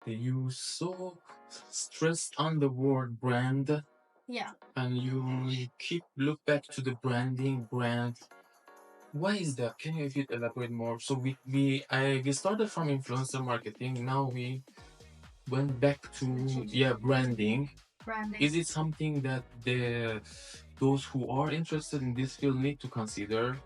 You so stressed on the word brand, Yeah. and you keep look back to the branding brand. Why is that? Can you if you elaborate more? So we started from influencer marketing. Now we went back to branding. Branding. Is it something that those who are interested in this field need to consider?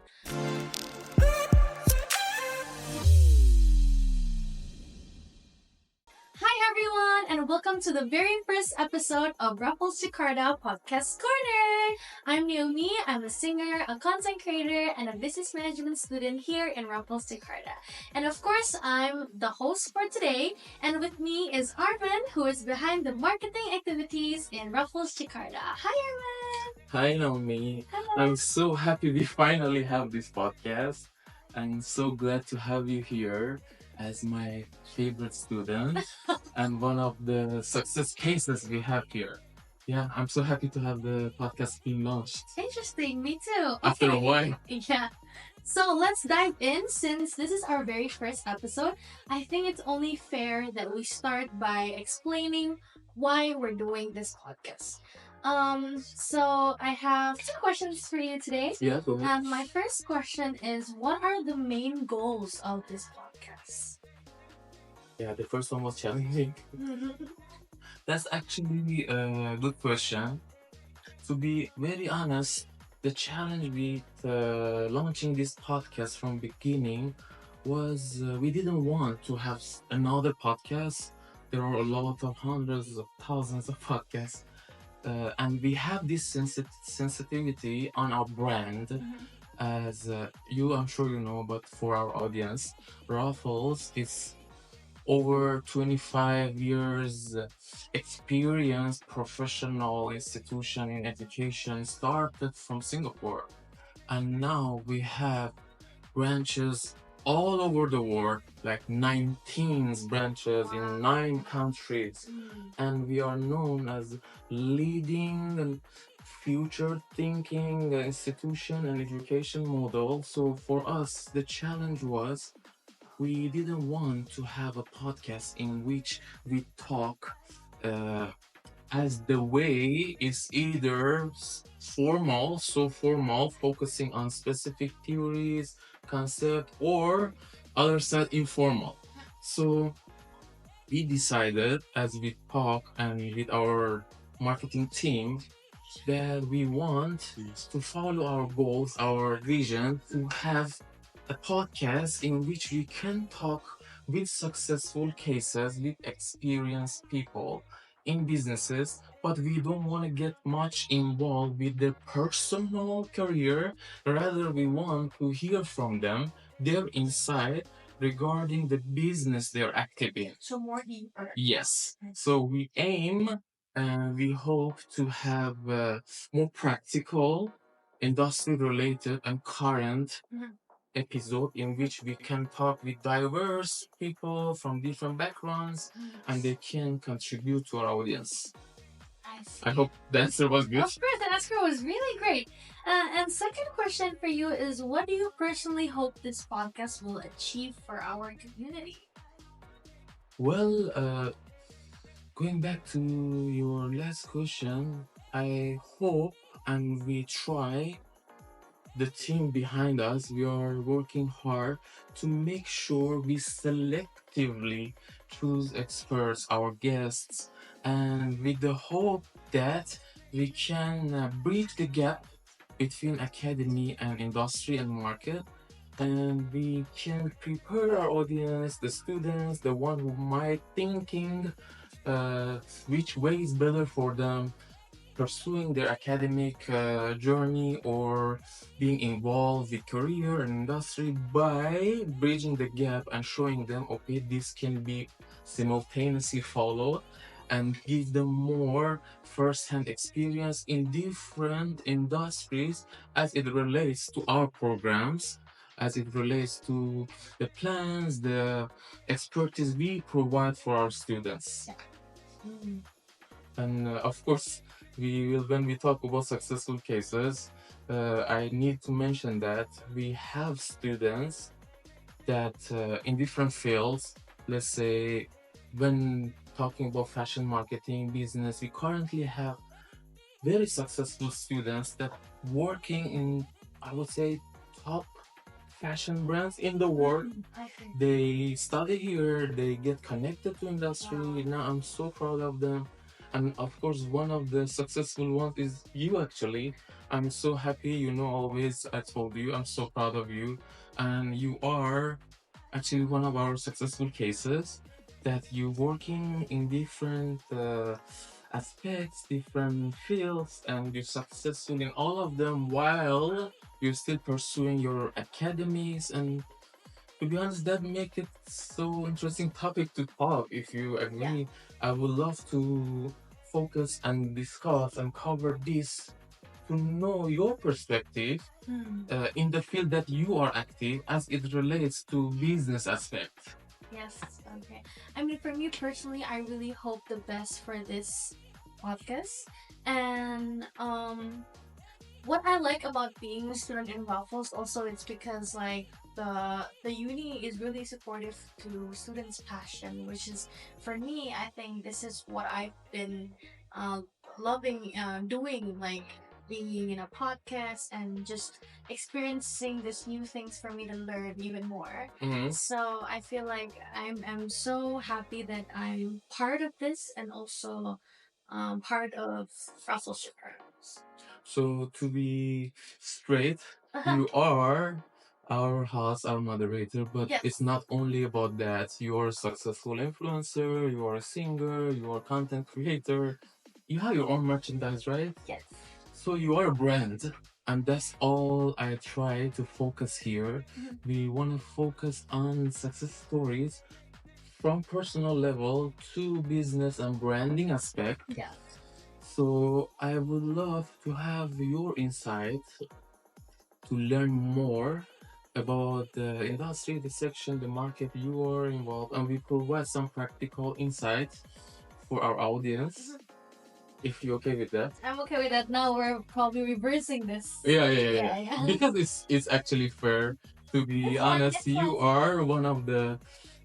Hi everyone, and welcome to the very first episode of Raffles Jakarta Podcast Corner. I'm Naomi. I'm a singer, a content creator, and a business management student here in Raffles Jakarta. And of course, I'm the host for today. And with me is Arman, who is behind the marketing activities in Raffles Jakarta. Hi, Arman. Hi, Naomi. Hello. I'm so happy we finally have this podcast. I'm so glad to have you here as my favorite student and one of the success cases we have here. Yeah, I'm so happy to have the podcast being launched Interesting. Me too. after a Okay. while. Yeah. So let's dive in. Since this is our very first episode, I think it's only fair that we start by explaining why we're doing this podcast. So I have two questions for you today. Yeah, go ahead. My first question is, what are the main goals of this podcast? Yeah, the first one was challenging. That's actually a good question. To be very honest, the challenge with launching this podcast from beginning was we didn't want to have another podcast. There are a lot of hundreds of thousands of podcasts, and we have this sensitivity on our brand. As I'm sure you know, but for our audience, Raffles is over 25 years experienced professional institution in education, started from Singapore, and now we have branches all over the world, like 19 branches in 9 countries, and we are known as leading and future thinking institution and education model. So for us the challenge was we didn't want to have a podcast in which we talk uh, as the way is either formal, so formal, focusing on specific theories, concept, or other side informal. So we decided as we talk and with our marketing team that we want to follow our goals, our vision, to have a podcast in which we can talk with successful cases, with experienced people in businesses, but we don't want to get much involved with their personal career. Rather, we want to hear from them, their insight regarding the business they're active in. So more deeper. Yes. So we aim and we hope to have more practical, industry related, and current episode in which we can talk with diverse people from different backgrounds and they can contribute to our audience. I see. I hope the answer was good. Of course, the answer was really great. And second question for you is, what do you personally hope this podcast will achieve for our community? Well, going back to your last question, I hope and we try, the team behind us, we are working hard to make sure we selectively choose experts, our guests, and with the hope that we can bridge the gap between academy and industry and market, and we can prepare our audience, the students, the one who might thinking which way is better for them pursuing their academic journey or being involved with career and industry, by bridging the gap and showing them, okay, this can be simultaneously followed, and give them more first-hand experience in different industries as it relates to our programs, as it relates to the plans, the expertise we provide for our students. And of course, when we talk about successful cases, I need to mention that we have students that in different fields, let's say when talking about fashion marketing business, we currently have very successful students that working in, I would say, top fashion brands in the world. I see. They study here, they get connected to industry. Wow. Now I'm so proud of them. And of course, one of the successful ones is you actually. I'm so happy, always I told you, I'm so proud of you. And you are actually one of our successful cases that you working in different aspects, different fields, and you're successful in all of them while you're still pursuing your academies. And to be honest, that make it so interesting topic to talk. If you agree, I would love to focus and discuss and cover this to know your perspective in the field that you are active as it relates to business aspect. Yes, okay. I mean, for me personally, I really hope the best for this podcast. And what I like about being a student in Raffles also it's because like the uni is really supportive to students' passion, which is for me, I think this is what I've been uh, loving doing, like being in a podcast and just experiencing these new things for me to learn even more. Mhm. So I feel like I'm so happy that I'm part of this and also part of Raffles Jakarta. So to be straight, you are our host, our moderator, but Yes. it's not only about that. You're a successful influencer, you are a singer, you are a content creator, you have your own merchandise, right? Yes. So you are a brand, and that's all I try to focus here. Mhm. We want to focus on success stories from personal level to business and branding aspect. Yeah. So I would love to have your insight to learn more about the industry, the section, the market you are involved, and we provide some practical insights for our audience. If you're okay with that. I'm okay with that. Now we're probably reversing this. Yeah. Because it's actually fair. To be It's fun, honest, it's you fun. are one of the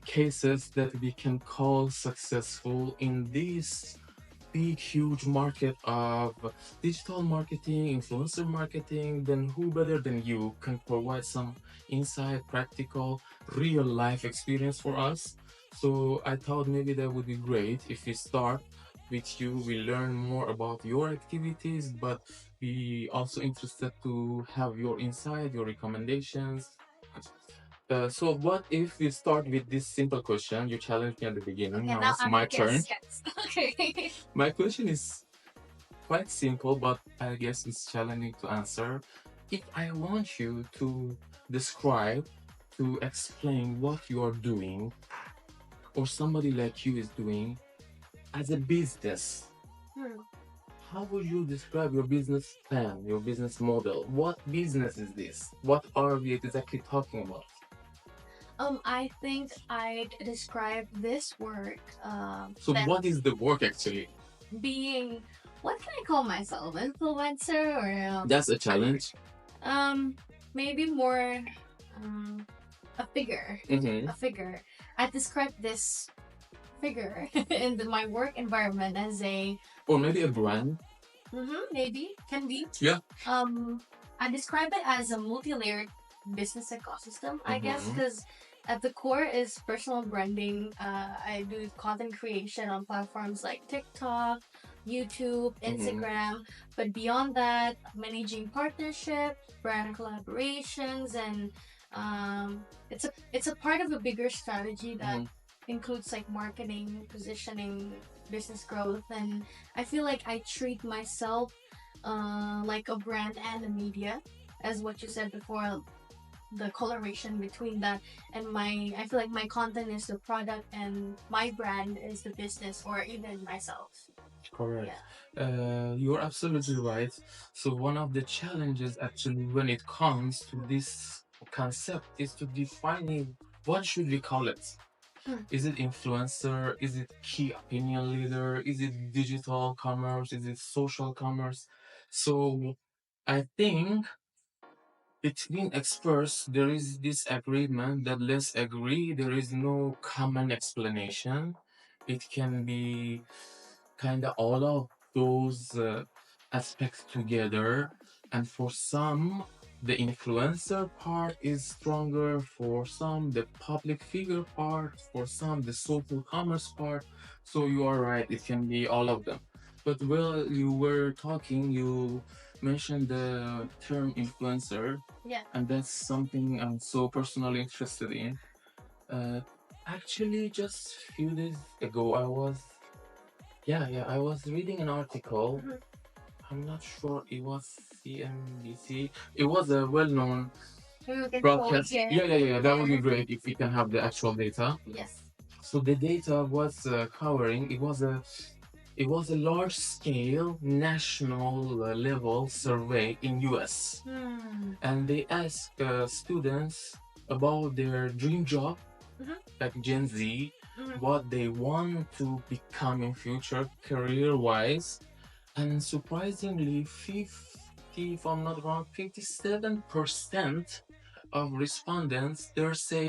cases that we can call successful in this big, huge market of digital marketing, influencer marketing. Then who better than you can provide some insight, practical, real life experience for us? So I thought maybe that would be great if we start with you. We learn more about your activities, but we also interested to have your insight, your recommendations. So what if we start with this simple question? You challenged me at the beginning. Okay, Now now it's I'm my turn. yes. Okay. My question is quite simple, but I guess it's challenging to answer. If I want you to describe, to explain what you are doing, or somebody like you is doing as a business, how would you describe your business plan, your business model? What business is this? What are we exactly talking about? I think I'd describe this work So, that what is the work actually? being what can I call myself? Influencer or That's a challenge. maybe more a figure. Mm-hmm. A figure. I describe this figure in my work environment as a Or maybe a brand. maybe can be. Yeah. I describe it as a multi-layered business ecosystem, I guess, Mhm. because at the core is personal branding. I do content creation on platforms like TikTok, YouTube, Instagram. But beyond that, managing partnerships, brand collaborations, and it's a part of a bigger strategy that includes like marketing, positioning, business growth, and I feel like I treat myself like a brand and a media, as what you said before, the coloration between that and my I feel like my content is the product and my brand is the business or even myself. Correct. You're absolutely right. So one of the challenges actually when it comes to this concept is to defining what should we call it. Is it influencer? Is it key opinion leader? Is it digital commerce? Is it social commerce? So I think between experts there is this agreement that let's agree there is no common explanation. it can be kind of all of those aspects together. And for some, the influencer part is stronger, for some, the public figure part, for some, the social commerce part. So you are right, it can be all of them. But while you were talking, you mentioned the term influencer, Yeah. and that's something I'm so personally interested in. Uh, Actually, just few days ago, I was reading an article. Mhm. I'm not sure it was CNBC. It was a well-known Maybe we can show it broadcast. here. Yeah. That would be great if we can have the actual data. Yes. So the data was covering. It was a large-scale national level survey in US, and they asked students about their dream job, Mhm. like Gen Z, Mhm. what they want to become in future career-wise, and surprisingly, 50, if I'm not wrong, 57% of respondents they say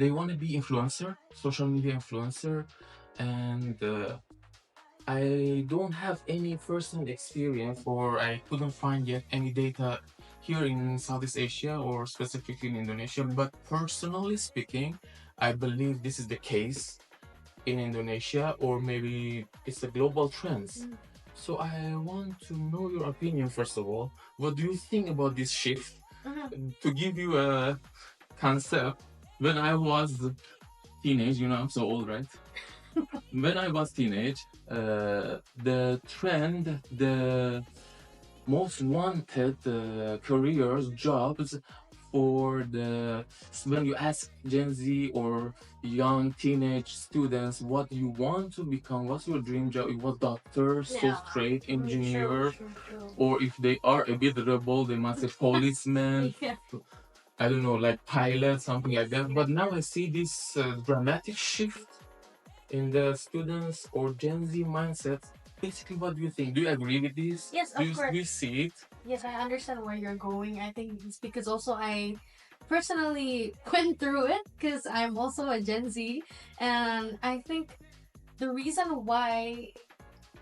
they want to be influencer, social media influencer, and I don't have any personal experience, or I couldn't find yet any data here in Southeast Asia or specifically in Indonesia. But personally speaking, I believe this is the case in Indonesia, or maybe it's a global trend. So I want to know your opinion first of all. What do you think about this shift? To give you a concept, when I was teenage, I'm so old, right? When I was teenage, the trend, the most wanted careers, jobs for the when you ask Gen Z or young teenage students what you want to become, what's your dream job? It was doctor, so straight engineer, or if they are a bit rebel, they must say policeman. Yeah. I don't know, like pilot, something like that. But now I see this dramatic shift in the students or Gen Z mindset. Basically, what do you think? Do you agree with this? Yes, do of you, course. do you see it? Yes, I understand where you're going. I think it's because also I personally went through it because I'm also a Gen Z, and I think the reason why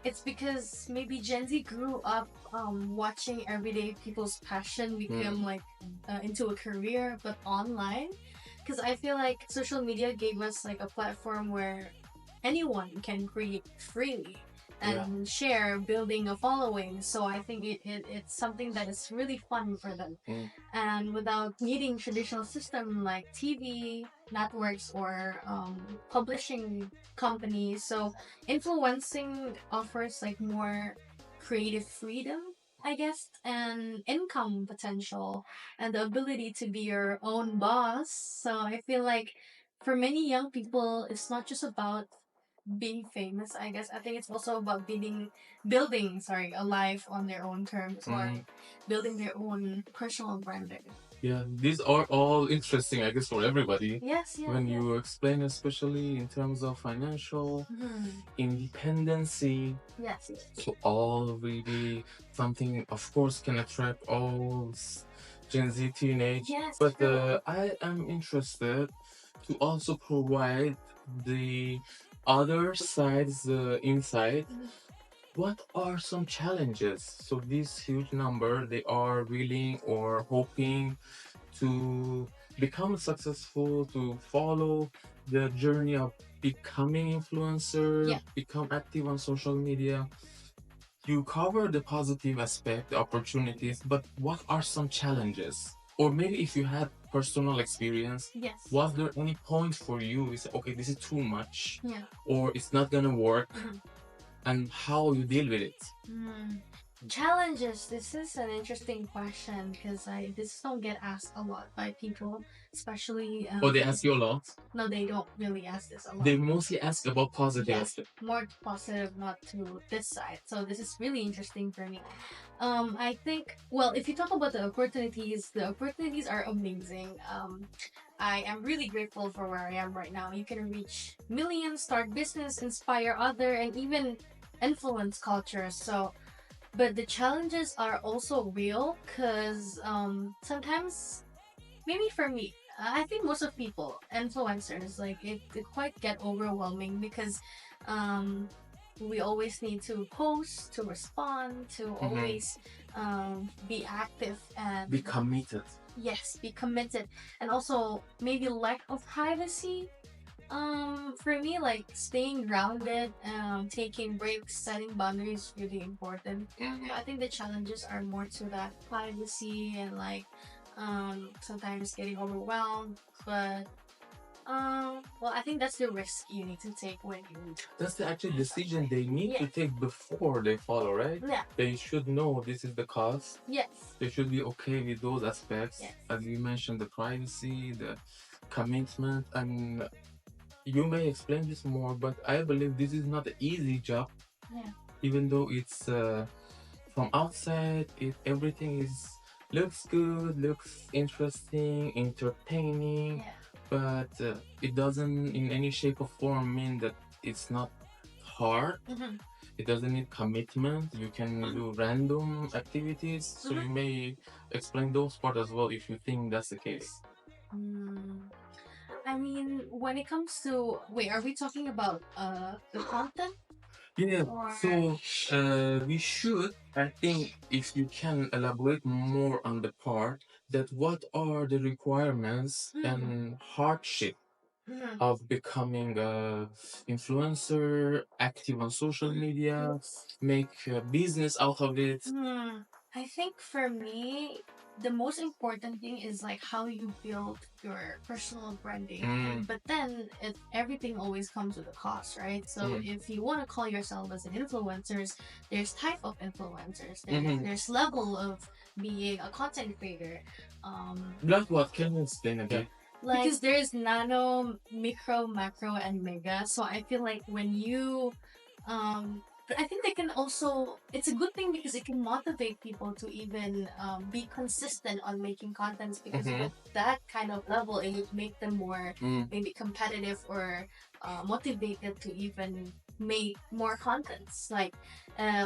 it's because maybe Gen Z grew up watching everyday people's passion become like into a career, but online. Because I feel like social media gave us like a platform where anyone can create freely and share, building a following. So I think it's something that is really fun for them, and without needing traditional system like TV networks or publishing companies. So influencing offers like more creative freedom, I guess, and income potential, and the ability to be your own boss. So I feel like for many young people, it's not just about being famous, I guess. I think it's also about building a life on their own terms, or building their own personal branding. Yeah, these are all interesting, I guess, for everybody. Yes, When you explain, especially in terms of financial independency, yes. so all really something, of course, can attract all Gen Z teenage. Yes, But true. I am interested to also provide the other side's insight. What are some challenges? So this huge number, they are willing or hoping to become successful, to follow the journey of becoming influencer, become active on social media. You cover the positive aspect, the opportunities, but what are some challenges? Or maybe if you had personal experience, Yes. was there any point for you? You say, okay, this is too much, Yeah. or it's not gonna work, and how you deal with it? Challenges. This is an interesting question because this don't get asked a lot by people, especially. Or they ask you a lot? No, they don't really ask this a lot. They mostly ask about positive aspect. More positive, not to this side. So this is really interesting for me. I think, well, if you talk about the opportunities are amazing. I am really grateful for where I am right now. You can reach millions, start business, inspire other, and even influence culture. So, but the challenges are also real because sometimes, maybe for me, I think most of people, influencers, like it quite get overwhelming because um, we always need to post, to respond, to Mhm. always be active and Be committed. yes, be committed, and also maybe lack of privacy. For me, like staying grounded, taking breaks, setting boundaries is really important. Mhm. I think the challenges are more to that privacy and like sometimes getting overwhelmed. But well, I think that's the risk you need to take when you That's the actual decision they need yeah to take before they follow, right? yeah They should know this is the cost. yes They should be okay with those aspects. yes As you mentioned, the privacy, the commitment, and you may explain this more, but I believe this is not an easy job, yeah even though it's from outside, everything is looks good, looks interesting, entertaining, yeah. but it doesn't in any shape or form mean that it's not hard. Mm-hmm. It doesn't need commitment. You can do random activities. So you may explain those part as well if you think that's the case. Mm, I mean, when it comes to wait, are we talking about the content Yeah, or so we should, I think, if you can elaborate more on the part that what are the requirements and hardship Mhm. of becoming a influencer, active on social media, make a business out of it. I think for me, the most important thing is like how you build your personal branding. Mm, But then everything always comes with a cost, right? So mm, if you want to call yourself as an influencers, there's type of influencers. mhm. There's level of being a content creator. Like what? Can you explain a bit? Like because there's nano, micro, macro, and mega. So I feel like when you but I think they can also it's a good thing because it can motivate people to even be consistent on making contents because Mhm. with that kind of level it would make them more Mm. maybe competitive or motivated to even make more contents like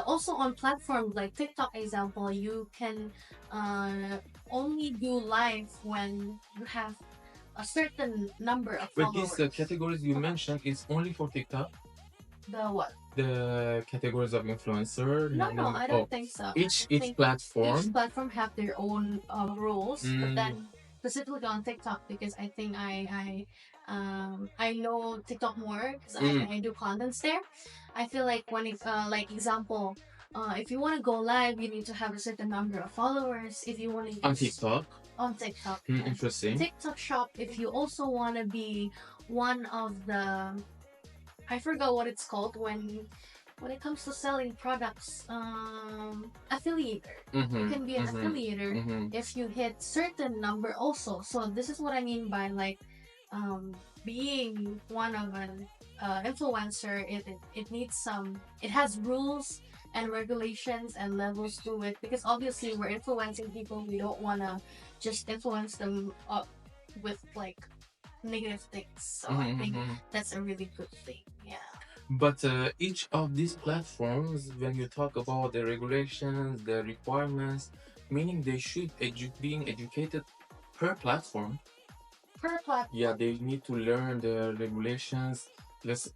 also on platforms like TikTok example you can only do live when you have a certain number of But followers. these categories you mentioned is only for TikTok. The what? The categories of influencer. No, I don't Oh, think so. each I think platform. each platform have their own rules, but Mm, then specifically on TikTok because I think I know TikTok more because mm. I do contents there. I feel like when it like example, if you want to go live, you need to have a certain number of followers. If you want to On TikTok. on TikTok, Mm, yes. interesting. TikTok Shop. If you also want to be one of the I forgot what it's called when it comes to selling products, affiliator. You Mm-hmm. can be an Mm-hmm. affiliator Mm-hmm. if you hit certain number also. So this is what I mean by like being one of an influencer. It needs some. It has rules and regulations and levels to it because obviously we're influencing people. We don't wanna just influence them up with like negative things. So I think Mm-hmm. that's a really good thing. Yeah. But each of these platforms, when you talk about the regulations, the requirements, meaning they should being educated per platform. Per platform. Yeah, they need to learn the regulations.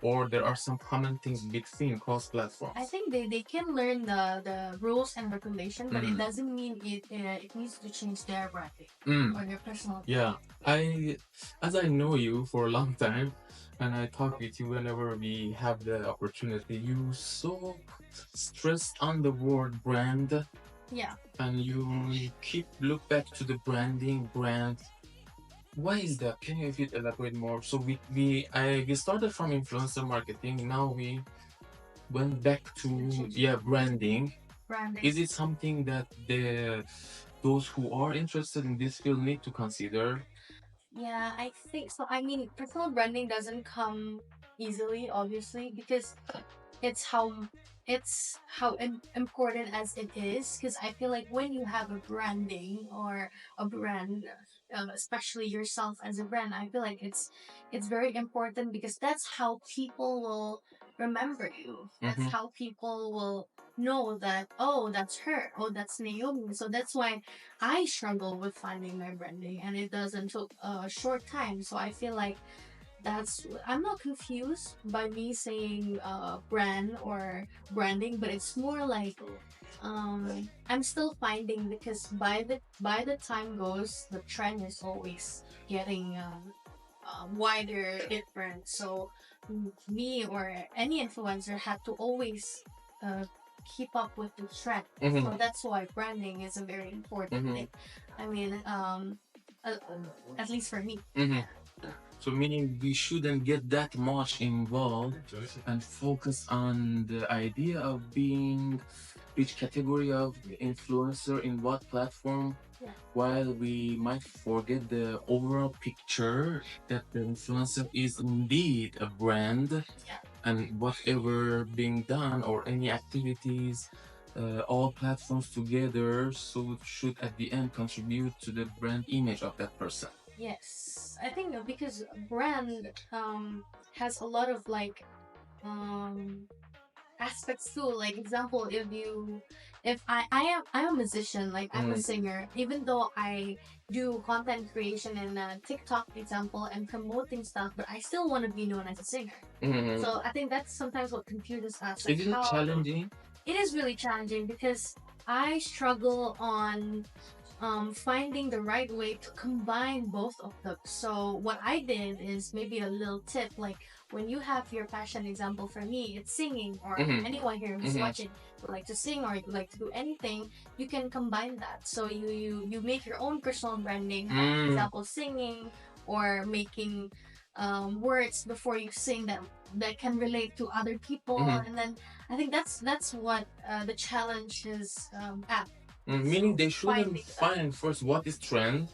Or there are some common things between cross platforms. I think they can learn the rules and regulation, but it Mm. doesn't mean it needs to change their branding Mm. or their personal. Yeah, as I know you for a long time, and I talk with you whenever we have the opportunity, you so stressed on the word brand, Yeah. and you keep look back to the brand. Why is that? Can you if you elaborate more? So we started from influencer marketing. Now we went back to branding. Branding. Is it something that those who are interested in this field need to consider? Yeah, I think so. I mean, personal branding doesn't come easily, obviously, because it's how important as it is. Because I feel like when you have a branding or a brand, especially yourself as a brand, I feel like it's very important because that's how people will remember you. That's Mm-hmm. how people will know that, oh, that's her, oh, that's Naomi. So that's why I struggle with finding my branding, and it doesn't took a short time. So I feel like that's I'm not confused by me saying brand or branding, but it's more like I'm still finding, because by the time goes, the trend is always getting wider, different. So me or any influencer had to always uh, keep up with the trend. Mm-hmm. So that's why branding is a very important Mm-hmm. thing. I mean, at least for me. Mm-hmm. So meaning we shouldn't get that much involved and focus on the idea of being which category of influencer in what platform, Yeah. while we might forget the overall picture that the influencer is indeed a brand. Yeah. And whatever being done or any activities, all platforms together, so should at the end contribute to the brand image of that person. Yes, I think because brand has a lot of like um aspects too. Like example, if I'm a musician, like I'm a singer, even though I do content creation and TikTok example and promoting stuff, but I still want to be known as a singer. Mm-hmm. So I think that's sometimes what confuses us. Is it challenging? It is really challenging because I struggle on finding the right way to combine both of them. So what I did is maybe a little tip, like when you have your passion, example for me, it's singing, or anyone here who's watching would like to sing or like to do anything, you can combine that. So you make your own personal branding, example singing or making words before you sing that can relate to other people, and then I think that's what the challenge is at. Meaning they shouldn't Finding find first what is trend,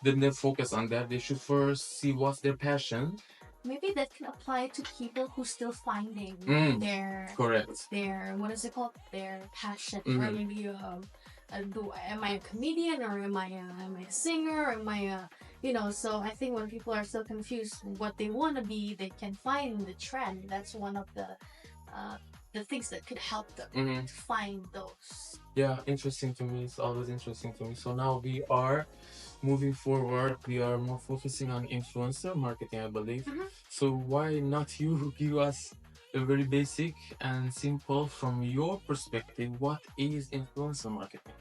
then they focus on that. They should first see what's their passion. Maybe that can apply to people who still finding their Correct. their what is it called, their passion, or maybe am I a comedian, or am I a singer, or am I a so I think when people are still confused what they want to be, they can find the trend. That's one of the things that could help them to find those. Yeah, interesting to me. It's always interesting to me. So now we are moving forward. We are more focusing on influencer marketing, I believe. So why not you give us a very basic and simple, from your perspective, what is influencer marketing?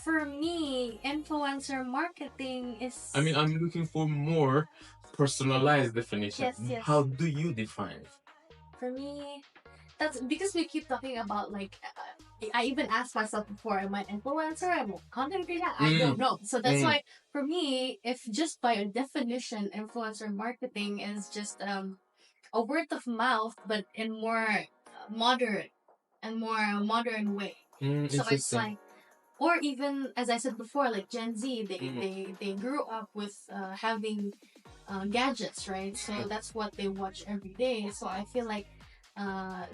For me, influencer marketing is. I mean, I'm looking for more personalized definition. Yes. How do you define it? For me, that's because we keep talking about like I even asked myself before, am I an influencer, am I a content creator? I don't know. So that's why for me, if just by a definition, influencer marketing is just a word of mouth, but in more modern way. So it's like, or even as I said before, like Gen Z, they grew up with having gadgets, right? So that's what they watch every day. So I feel like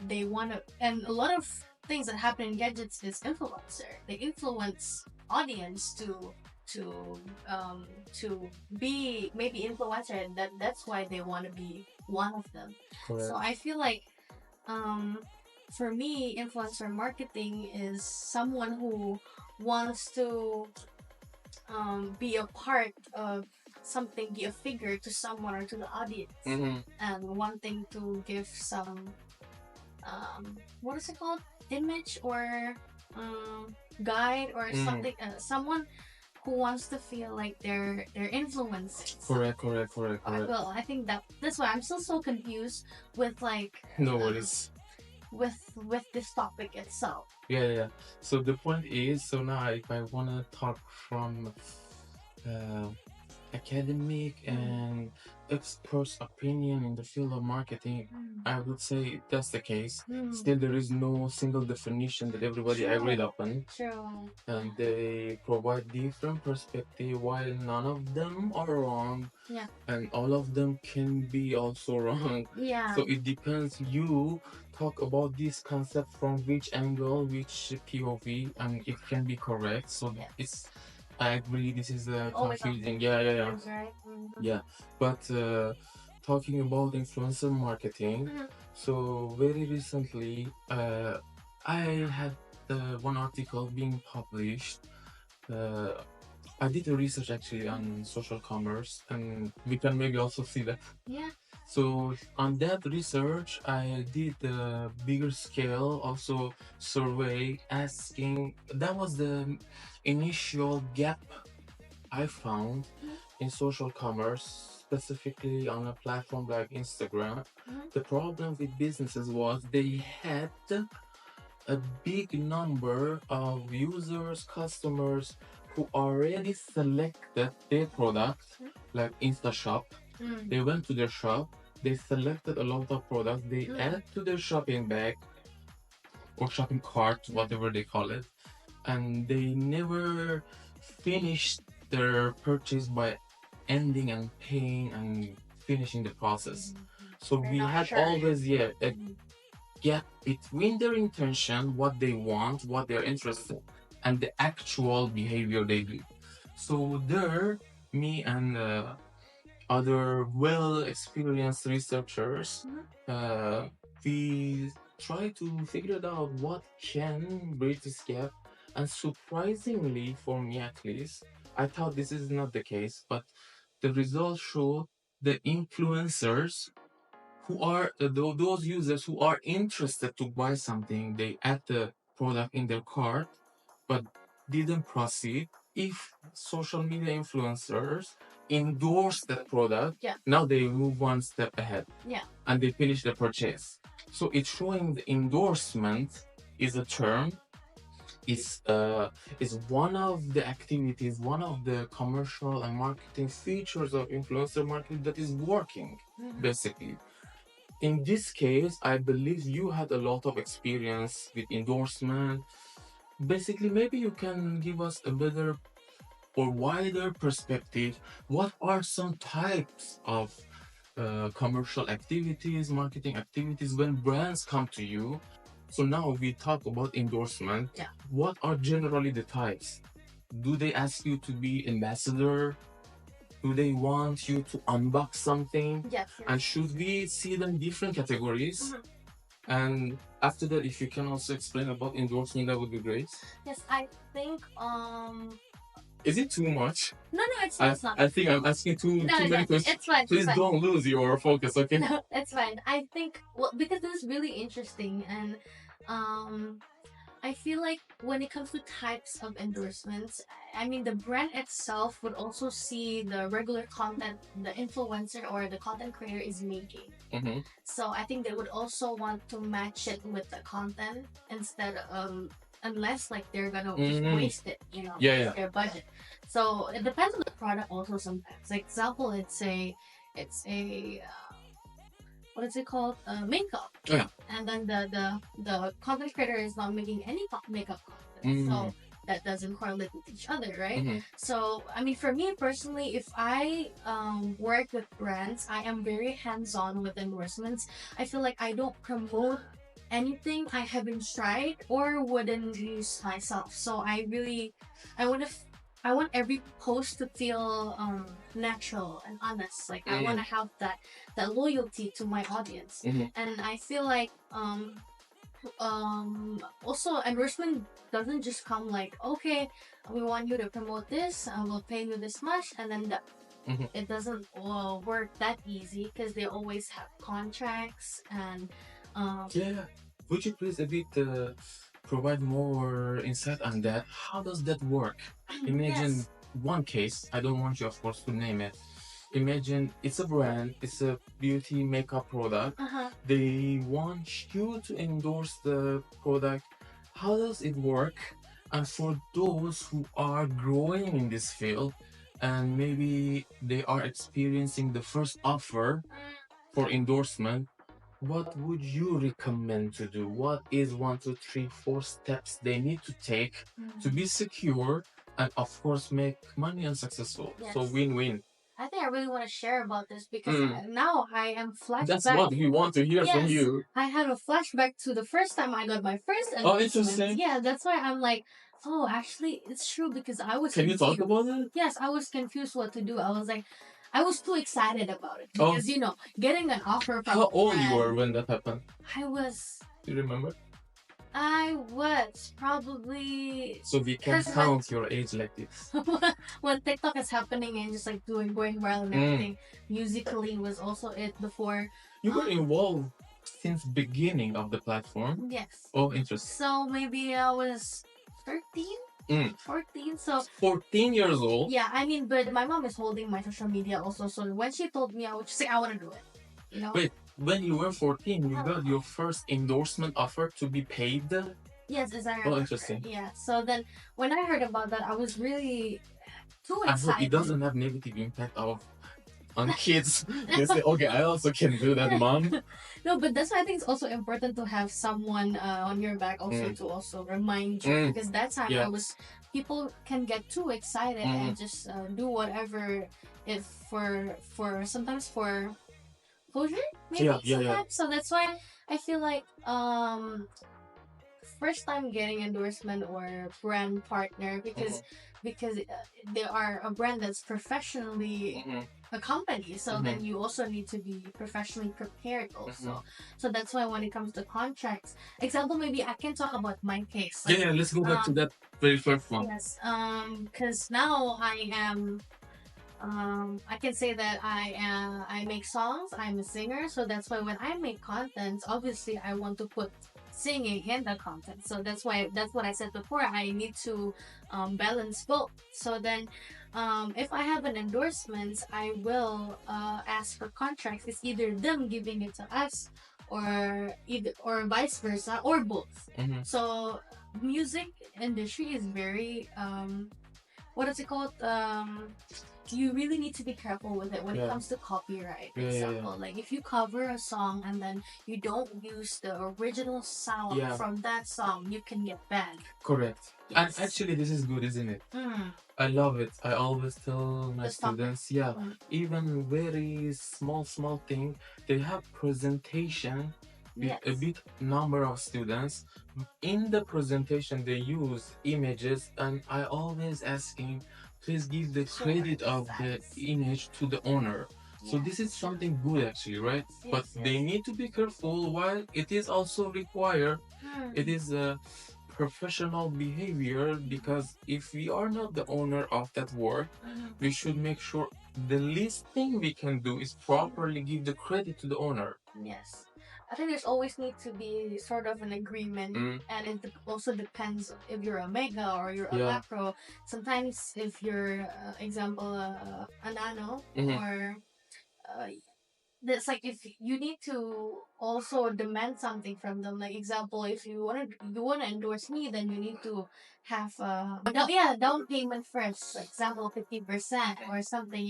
they want to, and a lot of things that happen in gadgets is influencer. They influence audience to be maybe influencer, and that's why they want to be one of them. Correct. So I feel like for me, influencer marketing is someone who wants to be a part of something, be a figure to someone or to the audience, and wanting to give some what is it called, image or guide or something, someone who wants to feel like they're influencing. Correct. Well, I think that's why I'm still so confused with like No worries. With this topic itself. Yeah. So the point is, so now if I wanna talk from academic and experts' opinion in the field of marketing, I would say that's the case. Still, there is no single definition that everybody agreed upon. True. And they provide different perspective, while none of them are wrong. Yeah. And all of them can be also wrong. Yeah. So it depends. You talk about this concept from which angle, which POV, and it can be correct. So it's. I agree. This is confusing. Yeah. That's right. Yeah, but talking about influencer marketing, So very recently, I had one article being published. Uh, I did a research actually on social commerce, and we can maybe also see that. Yeah. So on that research, I did a bigger scale also survey asking. That was the initial gap I found in social commerce, specifically on a platform like Instagram. The problem with businesses was they had a big number of users, customers who already selected their product, like InstaShop. They went to their shop, they selected a lot of products, they add to their shopping bag or shopping cart, whatever they call it, and they never finished their purchase by ending and paying and finishing the process. So They're we not had sure. always a gap between their intention, what they want, what they're interested, and the actual behavior they do. So there, me and other well-experienced researchers, uh, we try to figure it out what can bridge this gap. And surprisingly, for me at least, I thought this is not the case, but the results show the influencers who are those users who are interested to buy something, they add the product in their cart, but didn't proceed. If social media influencers endorse that product, Yeah. now they move one step ahead. Yeah. And they finish the purchase. So it's showing the endorsement is a term. Is one of the activities, one of the commercial and marketing features of influencer marketing that is working, basically. In this case, I believe you had a lot of experience with endorsement. Basically, maybe you can give us a better or wider perspective. What are some types of commercial activities, marketing activities when brands come to you? So now we talk about endorsement. Yeah. What are generally the types? Do they ask you to be ambassador? Do they want you to unbox something? Yes. And should we see them different categories? And after that, if you can also explain about endorsement, that would be great. Yes, I think Is it too much? no, it's not. I think I'm asking too many questions. It's fine. Please don't lose your focus, okay? No, it's fine. I think because this is really interesting, and I feel like when it comes to types of endorsements, I mean the brand itself would also see the regular content the influencer or the content creator is making. Mm-hmm. So I think they would also want to match it with the content instead of unless like they're gonna just waste it, Yeah. their budget. So it depends on the product also sometimes. Like example, it's a what is it called? Makeup. Oh, yeah. And then the content creator is not making any makeup content. So that doesn't correlate with each other, right? So I mean, for me personally, if I work with brands, I am very hands-on with endorsements. I feel like I don't promote anything I haven't tried or wouldn't use myself. So I want every post to feel natural and honest. Like I want to have that loyalty to my audience, and I feel like also endorsement doesn't just come like, okay, we want you to promote this, we'll pay you this much, and then it doesn't work that easy because they always have contracts and Yeah. Would you please a bit provide more insight on that? How does that work? Imagine one case. I don't want you, of course, to name it. Imagine it's a brand, it's a beauty makeup product. They want you to endorse the product. How does it work? And for those who are growing in this field and maybe they are experiencing the first offer for endorsement, what would you recommend to do? What is 1, 2, 3, 4 steps they need to take to be secure and, of course, make money and successful? Yes. So win-win. I think I really want to share about this because now I am flashback. That's what we want to hear from you. I had a flashback to the first time I got my first endorsement. Oh, interesting. Yeah, that's why I'm like, oh, actually, it's true because I was Can confused. you talk about it? Yes, I was confused what to do. I was like, I was too excited about it Oh. because getting an offer from How a old you friend, were when that happened? Do you remember? I was probably So we can Because count your age like this. when TikTok is happening and just like going viral and everything. Musically was also it before. You were involved since beginning of the platform. Yes. Oh, interesting. So maybe I was 13, 14. So 14 years old. yeah, I mean, but my mom is holding my social media also. So when she told me, I would just say I want to do it. Wait, when you were 14, you got your first endorsement offer to be paid? Yes, as I Oh, interesting. Yeah. So then when I heard about that, I was really too I excited. hope it doesn't have negative impact on kids. They say, okay, I also can do that, mom. No, but that's why I think it's also important to have someone on your back also to also remind you because that time people can get too excited and just do whatever if for sometimes for closure maybe sometimes. So that's why I feel like first time getting endorsement or brand partner because they are a brand that's professionally a company, so then you also need to be professionally prepared also. So that's why when it comes to contracts, example, maybe I can talk about my case. Like, Let's go back to that very first one. Yes, because now I am. I can say that I make songs. I'm a singer, so that's why when I make content, obviously I want to put singing in the content. So that's what I said before. I need to balance both. So then, if I have an endorsement, I will ask for contracts. It's either them giving it to us, or vice versa, or both. So music industry is very what is it called? You really need to be careful with it when it comes to copyright. Example, like if you cover a song and then you don't use the original sound from that song, you can get banned. Correct. And actually, this is good, isn't it? I love it. I always tell my students, even very small thing, they have presentation with a big number of students. In the presentation, they use images, and I always asking, please give the credit of the image to the owner. So this is something good actually, right? But they need to be careful while it is also required. It is a professional behavior because if we are not the owner of that work, we should make sure the least thing we can do is properly give the credit to the owner. Yes. I think there's always need to be sort of an agreement, and it also depends if you're a mega or you're a macro. Sometimes if you're, example, a nano or that's like if you need to also demand something from them. Like example, if you wanna endorse me, then you need to have down payment first. Like example, 50% or something.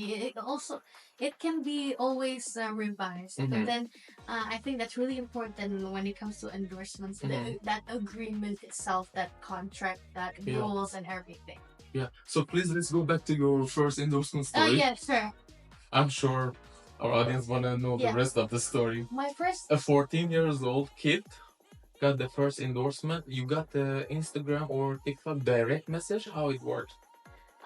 It can be always revised. But then I think that's really important when it comes to endorsements. That agreement itself, that contract, that rules and everything. Yeah. So please let's go back to your first endorsement story. Yeah, sure. I'm sure our audience wanna know the rest of the story. A 14 years old kid got the first endorsement. You got the Instagram or TikTok direct message. How it worked?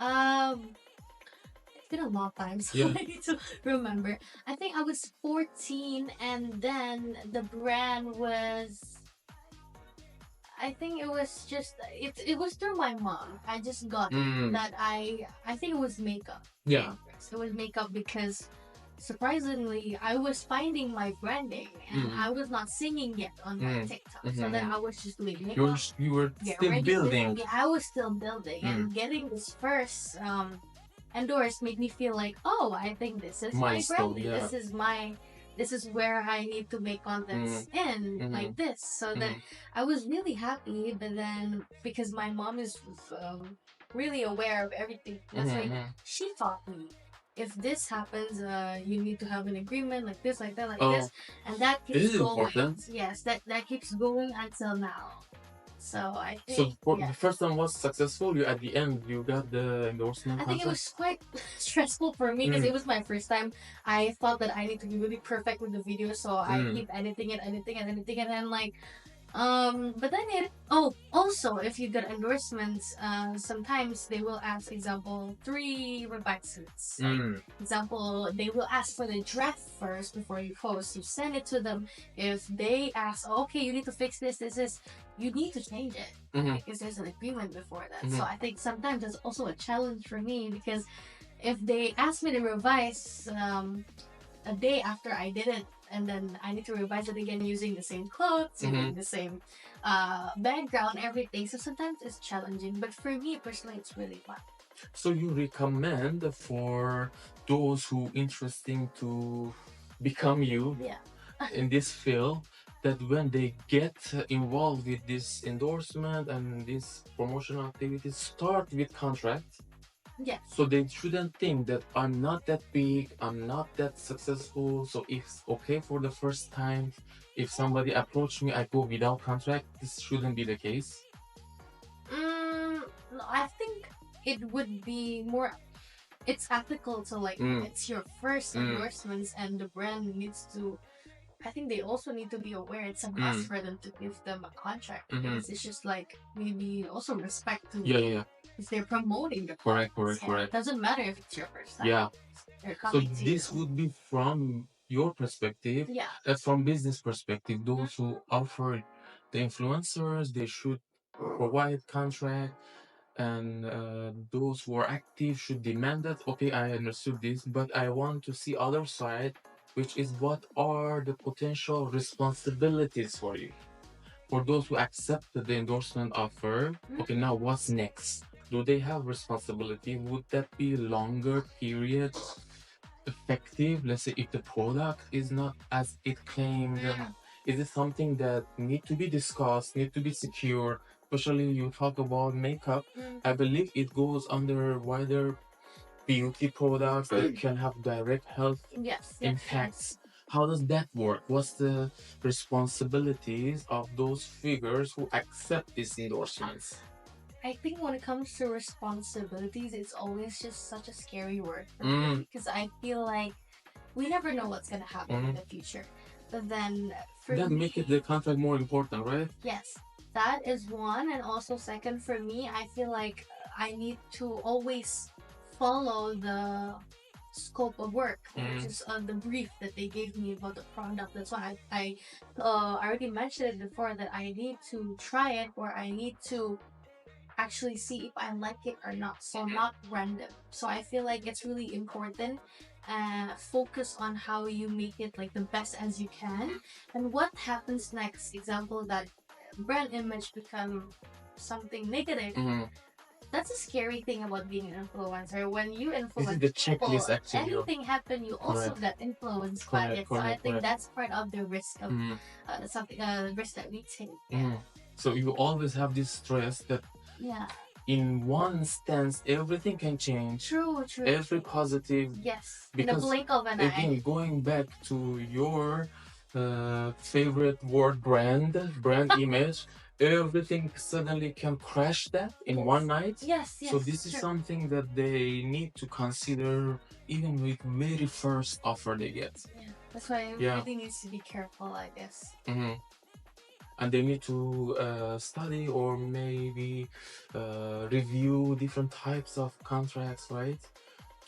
It's been a long time, so I need to remember. I think I was 14, and then the brand was. I think it was just it was through my mom. I just got that I think it was makeup. Yeah. It was makeup because surprisingly I was finding my branding and I was not singing yet on my TikTok. So then I was just doing makeup. You were still building. I was still building and getting this first endorsed made me feel like, oh, I think this is my branding. This is where I need to make contents in like this. So then I was really happy, but then because my mom is really aware of everything, that's why she taught me. If this happens, you need to have an agreement like this, like that, like this, and that keeps going. Important. Yes, that keeps going until now. So I think. So the first one was successful. You at the end you got the endorsement. I think it was quite stressful for me because it was my first time. I thought that I need to be really perfect with the video, so I keep editing it, and then like. But then also if you get endorsements, sometimes they will ask, example, 3 revisits. Example, they will ask for the draft first before you post. You send it to them. If they ask, okay, you need to fix this, you need to change it because there's an agreement before that. So I think sometimes that's also a challenge for me because if they ask me to revise a day after I did it, and then I need to revise it again using the same clothes, using the same background, everything. So sometimes it's challenging, but for me personally, it's really fun. So you recommend for those who interesting to become you Yeah. in this field that when they get involved with this endorsement and this promotional activities, start with contract. Yeah. So they shouldn't think that I'm not that big, I'm not that successful. So it's okay for the first time. If somebody approach me, I go without contract. This shouldn't be the case. No, I think it would be more. It's ethical to it's your first endorsements, and the brand needs to. I think they also need to be aware it's a must for them to give them a contract because it's just like maybe also respect to if they're promoting the Correct. It doesn't matter if it's your first time. Yeah. They're So coming to this you. would be from your perspective. Yeah. From business perspective, those who offer the influencers, they should provide contract, and those who are active should demand that. Okay, I understood this, but I want to see other side, which is what are the potential responsibilities for you. For those who accepted the endorsement offer, okay, now what's next? Do they have responsibility? Would that be longer period effective? Let's say if the product is not as it claimed, is it something that need to be discussed, need to be secure? Especially you talk about makeup. I believe it goes under wider beauty products that can have direct health impacts. How does that work? What's the responsibilities of those figures who accept these endorsements? I think when it comes to responsibilities, it's always just such a scary word for me because I feel like we never know what's gonna happen in the future. But then for That me, make it the contract more important, right? yes, that is one, and also second for me, I feel like I need to always follow the scope of work, which is the brief that they gave me about the product. That's why I already mentioned it before that I need to try it or I need to actually see if I like it or not. So not random. So I feel like it's really important. Focus on how you make it like the best as you can, and what happens next. Example that brand image become something negative. That's a scary thing about being an influencer. When you This is influence the checklist people, actually. anything happen, you also Correct. get influenced by Correct, it. So I correct, think correct. that's part of the risk of something risk that we take. So you always have this stress that Yeah. in one stance everything can change. True. Every positive. Yes. In Because the blink of an again, eye. going back to your favorite word brand image, everything suddenly can crash that in one night. Yes. So this is True. something that they need to consider even with very first offer they get. Yeah. That's why everybody needs to be careful, I guess. And they need to study or maybe review different types of contracts, right?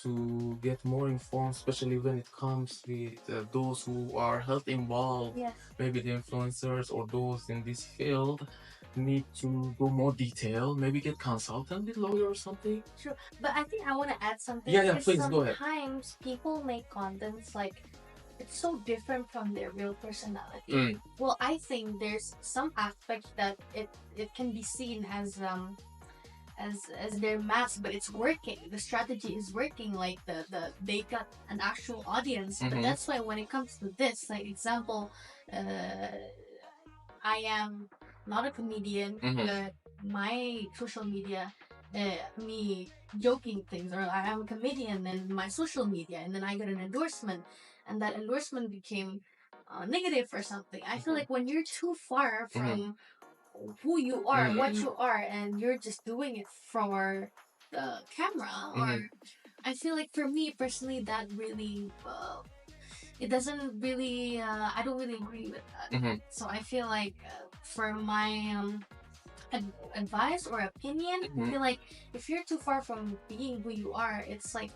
To get more informed, especially when it comes with those who are health involved. Yes. Maybe the influencers or those in this field need to go more detailed. Maybe get consultant with lawyer or something. True. But I think I want to add something. Yeah, because please go ahead. Sometimes people make contents like it's so different from their real personality. Well, I think there's some aspects that it can be seen as their mask, but it's working. The strategy is working. Like they got an actual audience. But that's why when it comes to this, like example, I am not a comedian, but my social media, me joking things, or I am a comedian and my social media, and then I got an endorsement, and that endorsement became negative or something. I feel like when you're too far from who you are, what you are, and you're just doing it for the camera, or I feel like for me personally, that really it doesn't really. I don't really agree with that. Mm-hmm. So I feel like for my advice or opinion, I feel like if you're too far from being who you are, it's like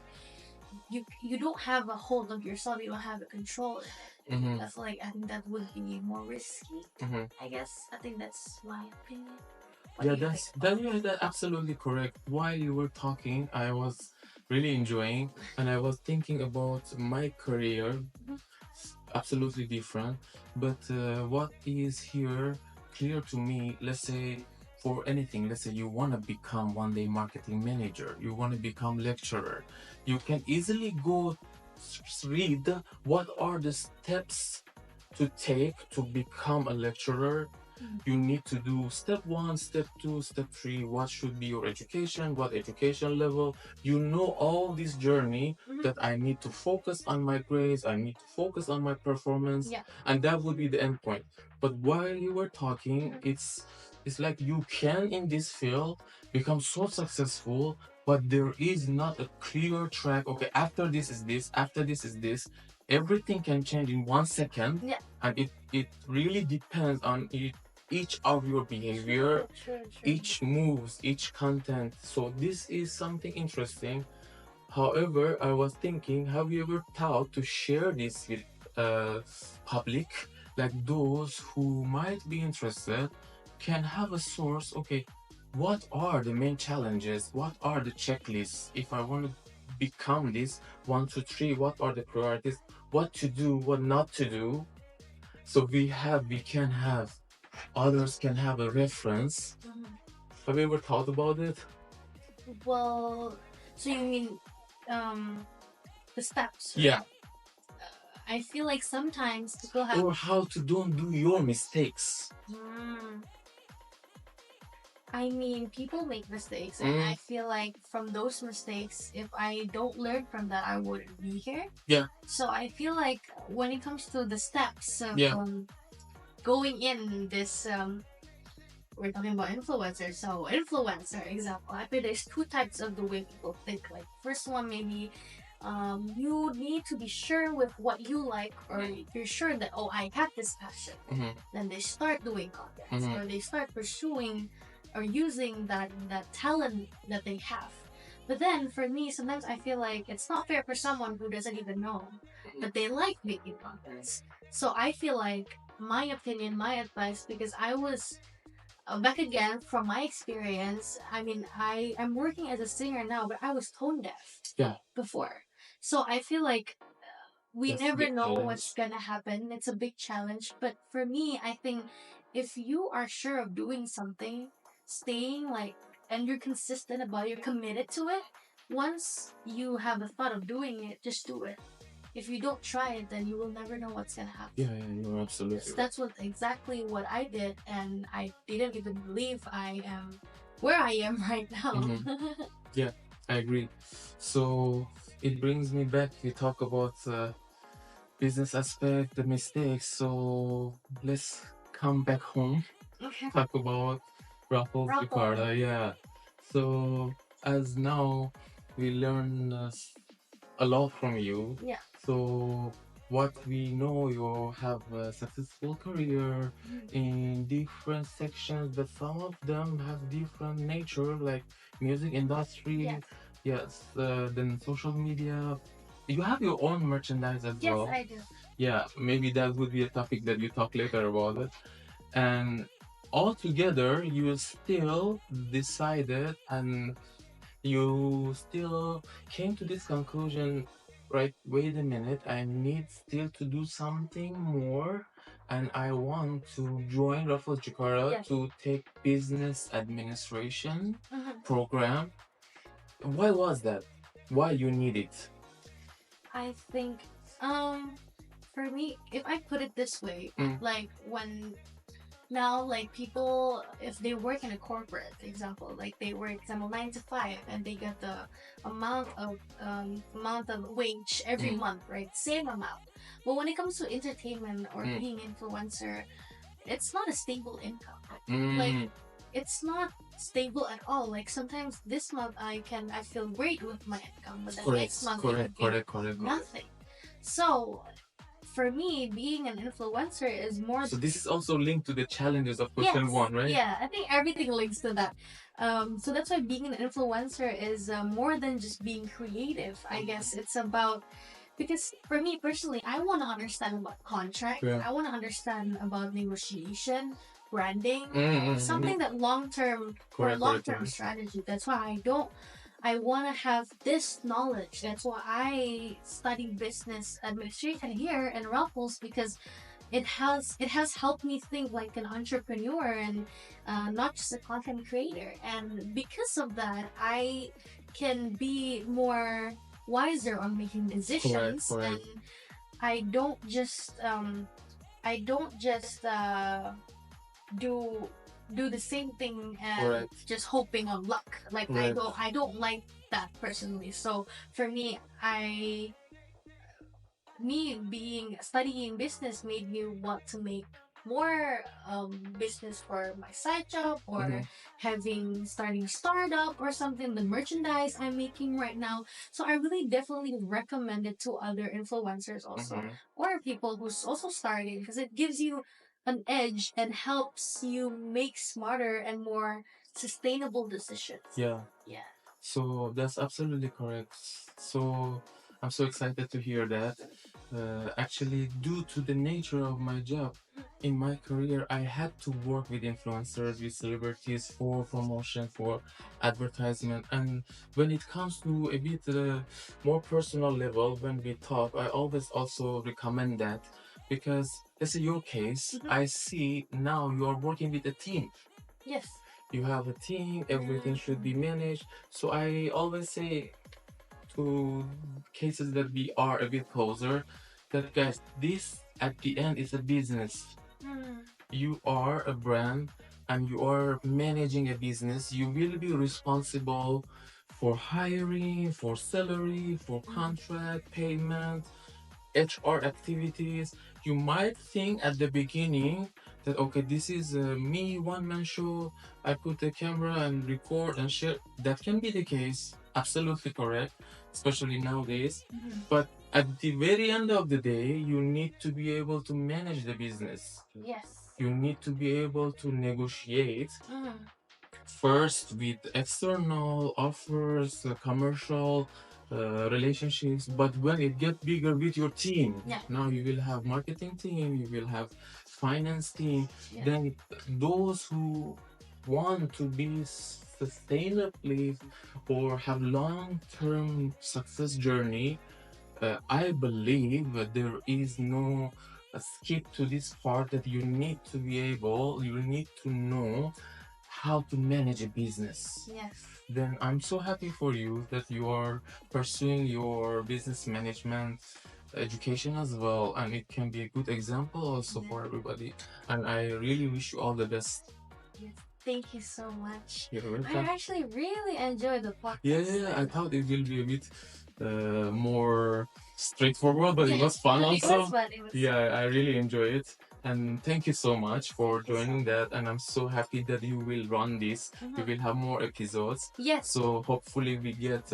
you don't have a hold of yourself. You don't have the control in it. Mm-hmm. I feel like I think that would be more risky. Mm-hmm. I guess I think that's my opinion. Yeah, that's absolutely correct. While you were talking, I was really enjoying, and I was thinking about my career. Absolutely different, but what is here clear to me, let's say for anything, let's say you want to become one day marketing manager, you want to become lecturer, you can easily go read what are the steps to take to become a lecturer. You need to do step 1, step 2, step 3. What should be your education? What education level? You know all this journey that I need to focus on my grades, I need to focus on my performance, Yeah. and that would be the end point. But while you were talking, it's like you can in this field become so successful, but there is not a clear track. Okay, after this is this, after this is this. Everything can change in 1 second, Yeah. and it really depends on each of your behavior, True. each moves, each content. So this is something interesting. However, I was thinking, have you ever thought to share this with public, like those who might be interested can have a source? Okay, what are the main challenges? What are the checklists? If I want to become this 1, 2, 3, what are the priorities? What to do, what not to do? So we can have, others can have a reference. Have you ever thought about it? Well, so you mean the steps? Right? Yeah. I feel like sometimes people have. Or how to don't do your mistakes. I mean, people make mistakes, and I feel like from those mistakes, if I don't learn from that, I wouldn't be here. Yeah. So I feel like when it comes to the steps of Yeah. Going in this, we're talking about influencers. So influencer example, I feel there's two types of the way people think. Like first one, maybe you need to be sure with what you like, or you're sure that I have this passion. Then they start doing content, or they start pursuing or using that talent that they have. But then for me, sometimes I feel like it's not fair for someone who doesn't even know that they like making contents. So I feel like my opinion, my advice, because I was back again from my experience. I mean, I'm working as a singer now, but I was tone deaf before. So I feel like we That's a never big know challenge. what's gonna happen. It's a big challenge. But for me, I think if you are sure of doing something, staying and you're consistent about it, you're committed to it, once you have the thought of doing it, just do it. If you don't try it, then you will never know what's gonna happen. Yeah, you're absolutely So that's exactly what I did, and I didn't even believe I am where I am right now. Yeah, I agree. So it brings me back. You talk about business aspect, the mistakes. So let's come back home. Okay. Talk about Raffles Jakarta. Yeah. So as now we learn a lot from you. Yeah. So what we know, you have a successful career in different sections, but some of them have different nature, like music industry. Yes. Then social media. You have your own merchandise as well. Yes, I do. Yeah, maybe that would be a topic that you talk later about it. And altogether, you still decided and you still came to this conclusion, right? Wait a minute, I need still to do something more, and I want to join Raffles Jakarta to take business administration program. Why was that? Why you need it? I think, for me, if I put it this way, like when now, like people, if they work in a corporate, example, like they work, example, 9 to 5, and they get the amount of wage every month, right? Same amount. But when it comes to entertainment or being influencer, it's not a stable income. Like it's not stable at all. Like sometimes this month I feel great with my income, but the next month it would be nothing. So for me, being an influencer is more. So this is also linked to the challenges of question Yes, one, right? yeah, I think everything links to that. So that's why being an influencer is more than just being creative. I guess it's about, because for me personally, I want to understand about contract. Yeah. I want to understand about negotiation, branding, Mm-hmm. something that long term or Correct, long correct, term correct. strategy. That's why I want to have this knowledge. That's why I study business administration here in Raffles, because it has helped me think like an entrepreneur and not just a content creator. And because of that, I can be more wiser on making decisions. Correct. And I don't just do the same thing and Correct. just hoping on luck. Like Correct. I don't like that personally. So for me, being studying business made me want to make more business for my side job, or starting startup or something, the merchandise I'm making right now. So I really definitely recommend it to other influencers also, or people who's also starting, because it gives you an edge and helps you make smarter and more sustainable decisions. Yeah. Yeah. So that's absolutely correct. So I'm so excited to hear that. Actually, due to the nature of my job in my career, I had to work with influencers, with celebrities for promotion, for advertisement. And when it comes to a bit more personal level, when we talk, I always also recommend that, because let's say your case, I see now you are working with a team. Yes. You have a team, everything should be managed. So I always say to cases that we are a bit closer, that guys, this at the end is a business. You are a brand and you are managing a business. You will be responsible for hiring, for salary, for contract, payment, HR activities. You might think at the beginning that okay, this is me one man show. I put the camera and record and share. That can be the case, absolutely correct, especially nowadays. But at the very end of the day, you need to be able to manage the business. Yes. You need to be able to negotiate first with external offers, commercial relationships. But when it gets bigger with your team, now you will have marketing team, you will have finance team. Then those who want to be sustainably or have long-term success journey, I believe that there is no skip to this part, that you need to know how to manage a business. Yes. Then I'm so happy for you that you are pursuing your business management education as well, and it can be a good example also for everybody. And I really wish you all the best. Yes. Thank you so much. You're I welcome. actually really enjoyed the podcast. Yeah. I thought it will be a bit more straightforward, but it was fun It also. was fun. It was Yeah, I really enjoy it. And thank you so much for joining that. And I'm so happy that you will run this. We will have more episodes. Yes. So hopefully we get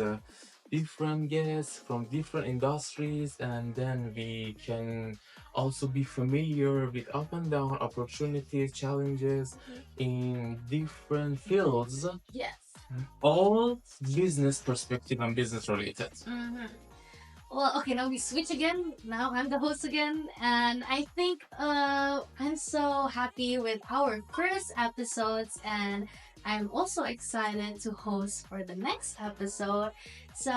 different guests from different industries, and then we can also be familiar with up and down opportunities, challenges in different fields, Yes. all business perspective and business related. Well, okay, now we switch again. Now I'm the host again, and I think I'm so happy with our first episodes, and I'm also excited to host for the next episode. So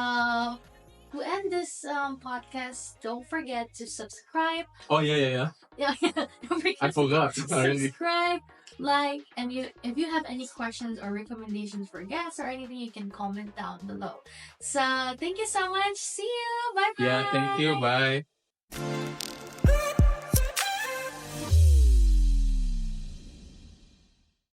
to end this podcast, don't forget to subscribe. Oh yeah. Yeah, don't forget I forgot. to subscribe, like, and if you have any questions or recommendations for guests or anything, you can comment down below. So thank you so much. See you. Bye bye. Yeah, thank you. Bye.